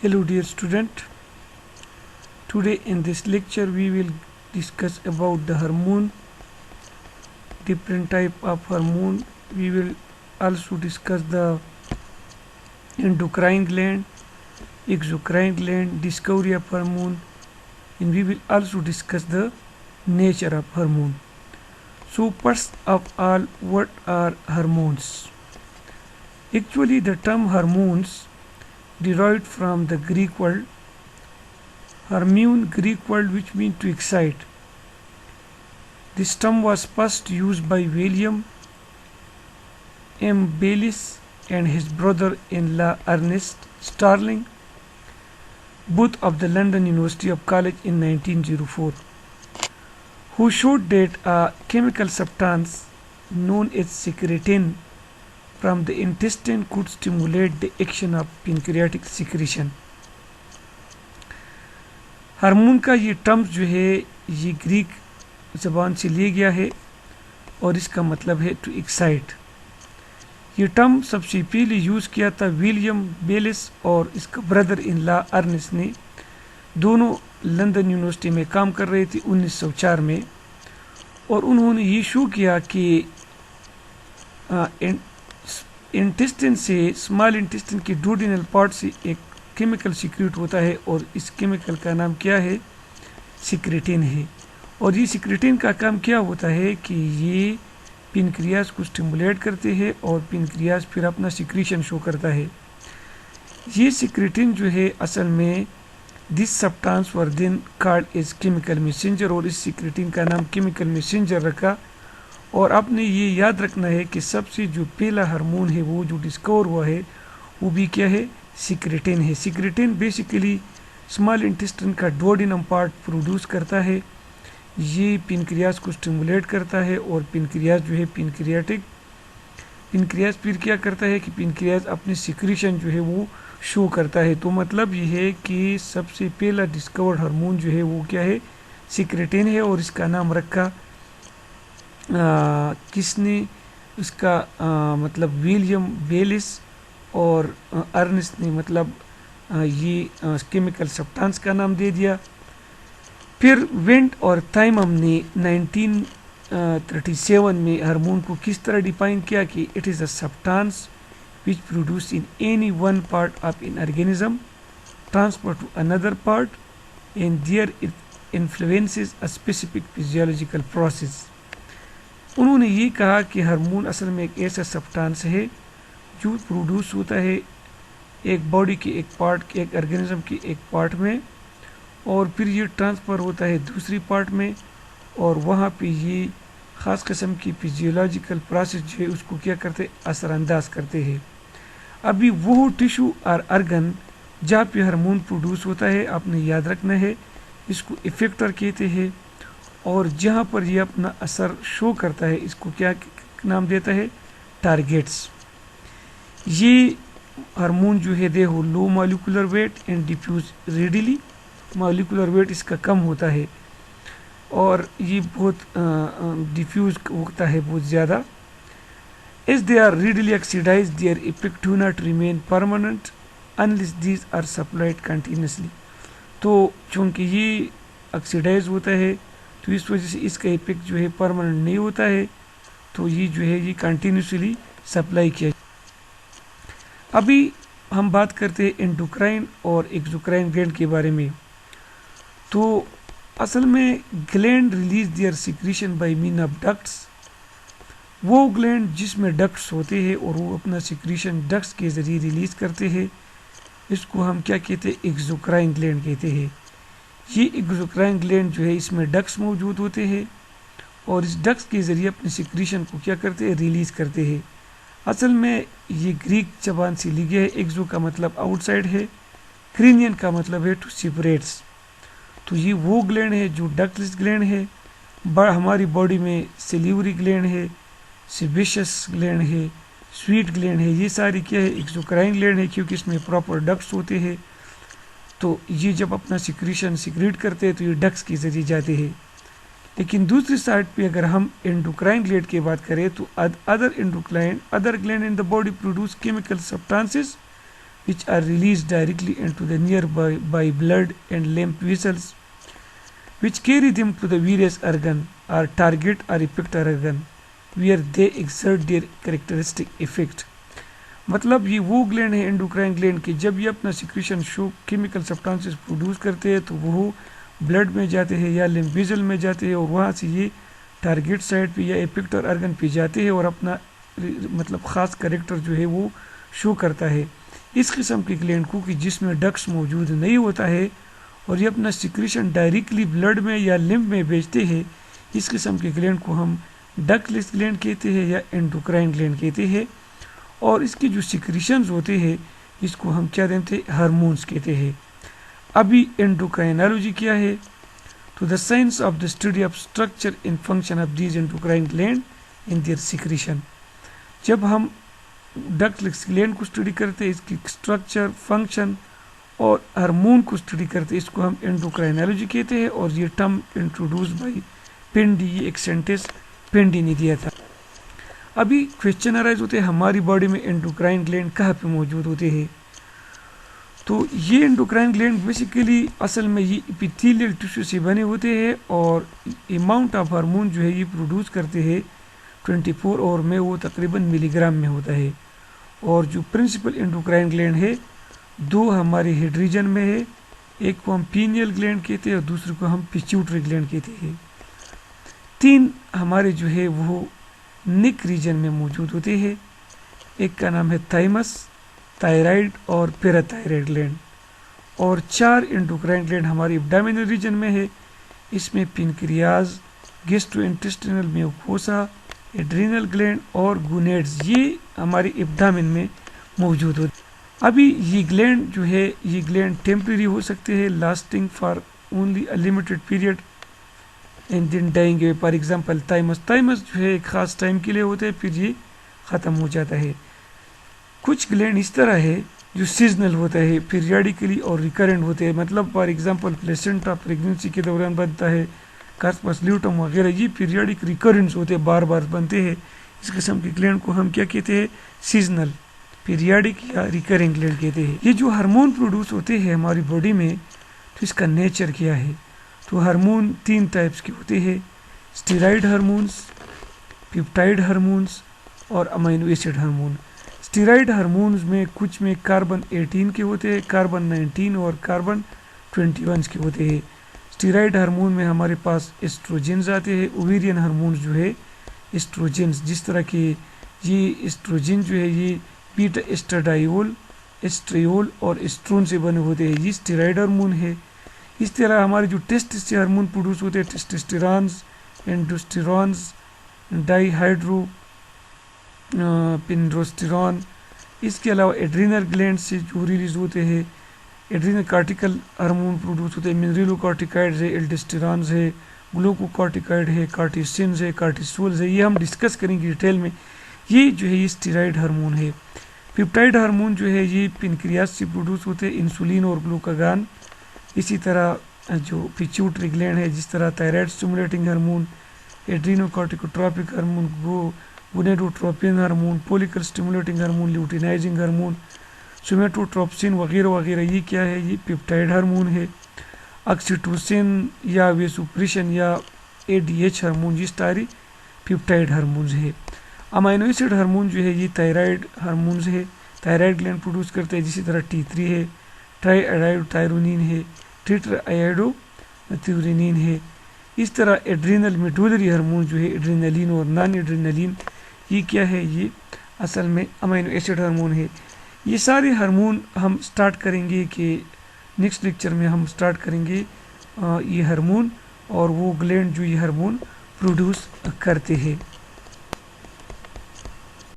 Hello dear student, today in this lecture we will discuss about the hormone, different type of hormone. We will also discuss the endocrine gland, exocrine gland, discovery of hormone, and we will also discuss the nature of hormone. So first of all, what are hormones? Actually the term hormones derived from the Greek word hormone, Greek word which means to excite. This term was first used by William M. Bayliss and his brother-in-law Ernest Starling, both of the London University of College in 1904, who showed that a chemical substance known as secretin from the intestine could stimulate the action of pancreatic secretion. Hormone का ये terms जो है ये Greek ज़बान से लिया गया है और इसका मतलब है टू एक्साइट। ये टर्म सबसे पहले यूज़ किया था विलियम बेलिस और इसका ब्रदर इन लॉ अर्नेस्ट ने। दोनों लंदन यूनिवर्सिटी में काम कर रहे थे 1904 में, और उन्होंने ये शो किया कि इंटेस्टिन से, स्मॉल इंटेस्टिन के डोडिनल पार्ट से एक केमिकल सीक्रेट होता है और इस केमिकल का नाम क्या है? सिक्रेटिन है। और ये सिक्रेटिन का काम क्या होता है कि ये पेनक्रियास को स्टिमुलेट करते हैं और पेनक्रियास फिर अपना सिक्रीशन शो करता है। ये सिक्रेटिन जो है असल में this substance were then called as chemical messenger, और इस सिक्रेटिन का नाम केमिकल मैसेंजर रखा। और आपने ये याद रखना है कि सबसे जो पहला हार्मोन है वो जो डिस्कवर हुआ है वो भी क्या है? सिक्रेटिन है। सिक्रेटिन बेसिकली स्मॉल इंटेस्टाइन का डोडिनम पार्ट प्रोड्यूस करता है। ये पेनक्रियास को स्टिमुलेट करता है और पेनक्रियास जो है पेनक्रियास फिर क्या करता है कि पेनक्रियास अपनी सिक्रीशन जो है वो शो करता है। तो मतलब ये है कि सबसे पहला डिस्कवर्ड हार्मोन जो है वो क्या है? सिक्रेटिन है। और इसका नाम रखा किसने? उसका मतलब विलियम बेलिस और अर्नेस्ट ने, मतलब ये केमिकल सब्सटेंस का नाम दे दिया। फिर वेंट और थाइमम ने 1937 में हार्मोन को किस तरह डिफाइन किया कि it is a substance which produce in any one part of an organism transfer to another part and there it influences a specific physiological process. उन्होंने ये कहा कि हार्मोन असल में एक ऐसा सब्सटेंस है जो प्रोड्यूस होता है एक बॉडी के एक पार्ट, एक ऑर्गेनिज्म के एक पार्ट में, और फिर ये ट्रांसफ़र होता है दूसरी पार्ट में, और वहाँ पे ये ख़ास किस्म की फिजियोलॉजिकल प्रोसेस जो है उसको क्या करते? असरअंदाज करते हैं। अभी वो टिश्यू और अर्गन जहाँ पे हार्मोन प्रोड्यूस होता है, आपने याद रखना है, इसको इफेक्टर कहते हैं। और जहाँ पर ये अपना असर शो करता है इसको क्या नाम देता है? टारगेट्स। ये हार्मोन जो है they have low molecular weight and diffuse readily. Molecular weight इसका कम होता है और ये बहुत डिफ्यूज होता है बहुत ज़्यादा। As they are readily oxidized, their effect do not remain permanent unless these are supplied continuously. तो चूँकि ये ऑक्सीडाइज होता है तो इस वजह से इसका इफेक्ट जो है परमानेंट नहीं होता है, तो ये जो है ये कंटिन्यूसली सप्लाई किया। अभी हम बात करते हैं एंडोक्राइन और एक्सोक्राइन ग्लैंड के बारे में। तो असल में gland release their secretion bye mean of ducts. वो ग्लैंड जिसमें डक्ट्स होते हैं और वो अपना सिक्रीशन डक्ट्स के ज़रिए रिलीज़ करते हैं, इसको हम क्या कहते हैं? एक्सोक्राइन ग्लैंड कहते हैं। ये एक्सोक्राइन ग्लैंड जो है इसमें डक्ट्स मौजूद होते हैं और इस डक्ट्स के ज़रिए अपने सिक्रीशन को क्या करते हैं? रिलीज़ करते हैं। असल में ये ग्रीक ज़बान से लिया है। एक्सो का मतलब आउटसाइड है, क्रीनियन का मतलब है टू सेपरेट्स। तो ये वो ग्लैंड है जो डक्टलेस ग्लैंड है। हमारी बॉडी में सेल्यूलरी ग्लैंड है, सेबेशियस ग्लैंड है, स्वीट ग्लैंड है, ये सारी क्या है? एक्सोक्राइन ग्लैंड है, क्योंकि इसमें प्रॉपर डक्ट्स होते हैं। तो ये जब अपना सिक्रीशन सिक्रेट करते हैं तो ये डक्ट्स के ज़रिए जाते हैं। लेकिन दूसरी साइड पे अगर हम एंडोक्राइन ग्लैंड की बात करें तो other gland in the body produce chemical substances which are released directly into the nearby by blood and lymph vessels, which carry them to the various organ or target or effector organ where they exert their characteristic effect. मतलब ये वो gland है endocrine gland के, जब ये अपना secretion show chemical substances produce करते हैं तो वो ब्लड में जाते हैं या लिम्फ वेसल में जाते हैं और वहाँ से ये टारगेट साइट पे या इफेक्टर ऑर्गन पे जाते हैं और अपना मतलब ख़ास कैरेक्टर जो है वो शो करता है। इस किस्म के ग्लैंड को कि जिसमें डक्ट्स मौजूद नहीं होता है और ये अपना सिक्रीशन डायरेक्टली ब्लड में या लिम्फ में भेजते हैं, इस किस्म के ग्लैंड को हम डक्टलेस ग्लैंड कहते हैं या एंडोक्राइन ग्लैंड कहते हैं। और इसके जो सिक्रीशंस होते हैं इसको हम क्या कहते हैं, हार्मोन्स कहते हैं। अभी एंडोक्राइनोलॉजी क्या है? तो the science of the study of structure in function of these endocrine gland in their secretion. जब हम डक्टलेस ग्लैंड को स्टडी करते हैं, इसकी स्ट्रक्चर, फंक्शन और हार्मोन को स्टडी करते हैं, इसको हम एंडोक्राइनोलॉजी कहते हैं। और ये टर्म इंट्रोड्यूस बाई पेंडी, ये एक सेंटेंस पेंडी ने दिया था। अभी क्वेश्चन अराइज होते हैं हमारी बॉडी में एंडोक्राइन ग्लैंड कहाँ पे मौजूद होते हैं। तो ये एंडोक्राइन ग्लैंड बेसिकली असल में ये एपिथेलियल टिश्यू से बने होते हैं और अमाउंट ऑफ हार्मोन जो है ये प्रोड्यूस करते हैं 24 आवर में, वो तकरीबन मिलीग्राम में होता है। और जो प्रिंसिपल एंडोक्राइन ग्लैंड है दो हमारे हेड रीजन में है, एक को हम पीनियल ग्लैंड कहते हैं और दूसरे को हम पिट्यूटरी ग्लैंड कहते हैं। तीन हमारे जो है वो नेक रीजन में मौजूद होते हैं, एक का नाम है थाइमस, थायराइड और पैराथायराइड ग्लैंड। और चार एंडोक्राइन ग्लैंड हमारे एब्डोमिनल रीजन में है, इसमें pancreas, gastrointestinal mucosa, adrenal gland और गुनेड्स, ये हमारे एब्डोमेन में मौजूद होते हैं। अभी ये ग्लैंड जो है ये ग्लैंड टेम्परेरी हो सकते हैं, lasting for only a limited period and then dying away. For example thymus जो है एक खास टाइम के लिए होता है, फिर ये ख़त्म हो जाता है। कुछ ग्लैंड इस तरह है जो सीजनल होता है, पीरियडिकली और रिकरेंट होते हैं। मतलब फॉर एग्जांपल प्लेसेंटा प्रेगनेंसी के दौरान बनता है, कार्पस ल्यूटम वगैरह, ये पीरियडिक रिकरेंस होते हैं, बार बार बनते हैं। इस किस्म के ग्लैंड को हम क्या कहते हैं, सीजनल, पीरियडिक या रिकरिंग ग्लैंड कहते हैं। ये जो हार्मोन प्रोड्यूस होते हैं हमारी बॉडी में, तो इसका नेचर क्या है? तो हार्मोन तीन टाइप्स के होते हैं, स्टेरॉइड हार्मोन्स, पेप्टाइड हार्मोन्स और amino acid hormone. Steroid hormones में कुछ में कार्बन 18 के होते हैं, कार्बन 19 और कार्बन 21 के होते हैं। स्टेरॉइड हार्मोन में हमारे पास एस्ट्रोजेंस आते हैं, ओवेरियन हार्मोन्स जो है एस्ट्रोजेंस, जिस तरह के ये एस्ट्रोजन जो है ये बीटा एस्ट्राडाइल, एस्ट्रियोल और एस्ट्रोन से बने होते हैं, ये स्टेरॉइड हार्मोन है। इस तरह हमारे जो टेस्ट से हार्मोन प्रोड्यूस होते हैं, टेस्टोस्टेरॉन्स, एंडोस्टेरॉन्स, डाईहाइड्रो पिंड्रोस्टेरॉन, इसके अलावा एड्रिनल ग्लैंड से जो रिलीज होते हैं, एड्रिनल कार्टिकल हार्मोन प्रोड्यूस होते हैं, मिनरलोकॉर्टिकॉइड्स है, एल्डोस्टेरॉन्स है, ग्लूकोकॉर्टिकॉइड है, कार्टिसिन्स है, कार्टिसोल्स है, ये हम डिस्कस करेंगे डिटेल में। ये जो है ये स्टेरॉइड हार्मोन है। पेप्टाइड हार्मोन जो है ये पेनक्रियाज से प्रोड्यूस होते हैं, इंसुलिन और ग्लूकागान। इसी तरह जो पिट्यूटरी ग्लैंड है, जिस तरह thyroid stimulating hormone, adrenocorticotropic hormone, gonadotropin hormone, follicle stimulating hormone, luteinizing hormone, somatotropin वगैरह वगैरह, ये क्या है, ये पेप्टाइड हार्मोन है। ऑक्सीटोसिन या वेसोप्रेशन या ADH हार्मोन, ये सारी पेप्टाइड हार्मोन्स है। अमीनो एसिड हार्मोन जो है ये थायराइड हार्मोन्स है, थायराइड ग्लैंड प्रोड्यूस करते हैं, जिसी तरह T3 है, ट्राईआयोडोथायरोनिन है, टेट्राआयोडोथ्यूरिनिन है। इस तरह एड्रिनल मेडुलरी हार्मोन जो है एड्रिनलिन और नॉन एड्रिनलिन, ये क्या है, ये असल में अमीनो एसिड हार्मोन है। ये सारे हार्मोन हम स्टार्ट करेंगे कि नेक्स्ट लेक्चर में हम स्टार्ट करेंगे ये हार्मोन और वो ग्लैंड जो ये हार्मोन प्रोड्यूस करते हैं।